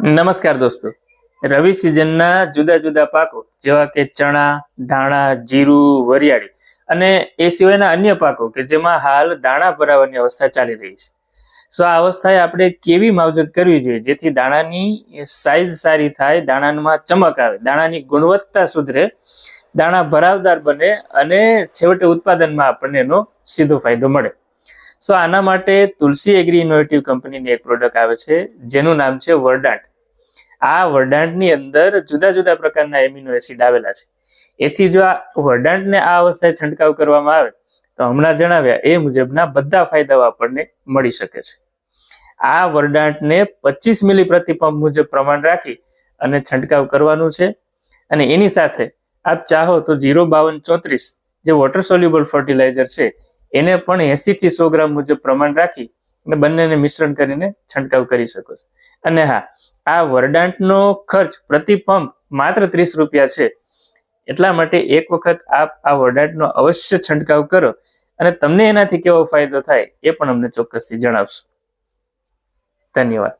નમસ્કાર દોસ્તો, રવિ સિઝનના જુદા જુદા પાકો જેવા કે ચણા, ધાણા, જીરું, વરિયાળી અને એ સિવાયના અન્ય પાકો કે જેમાં હાલ દાણા ભરાવાની અવસ્થા ચાલી રહી છે. સો આ અવસ્થાએ આપણે કેવી માવજત કરવી જોઈએ જેથી દાણાની સાઈઝ સારી થાય, દાણામાં ચમક આવે, દાણાની ગુણવત્તા સુધરે, દાણા ભરાવદાર બને અને છેવટે ઉત્પાદનમાં આપણને એનો સીધો ફાયદો મળે. સો આના માટે તુલસી એગ્રી ઇનોવેટિવ કંપનીની એક પ્રોડક્ટ આવે છે જેનું નામ છે વર્ડાન્ટ. આ વર્ડાન્ટની અંદર જુદા જુદા પ્રકારના એમિનો એસિડ આવેલા છે. એથી જો આ વર્ડાન્ટને આ અવસ્થાએ છંટકાવ કરવામાં આવે તો હમણાં જણાવ્યા એ મુજબના બધા ફાયદાઓ આપણને મળી શકે છે. આ વર્ડાન્ટને 25 મિલી પ્રતિ પંપ મુજબ પ્રમાણ રાખી અને છંટકાવ કરવાનું છે. અને એની સાથે આપ ચાહો તો 05234 જે વોટર સોલ્યુબલ ફર્ટિલાઇઝર છે એને પણ 80 થી 100 ગ્રામ મુજબ પ્રમાણ રાખી અને બંનેને મિશ્રણ કરીને છંટકાવ કરી શકો છો. અને હા, આ વર્ડાન્ટનો ખર્ચ પ્રતિ પંપ માત્ર 30 રૂપિયા છે. એટલા માટે એક વખત આપ આ વર્ડાન્ટનો અવશ્ય છંટકાવ કરો અને તમને એનાથી કેવો ફાયદો થાય એ પણ અમને ચોક્કસથી જણાવશો. ધન્યવાદ.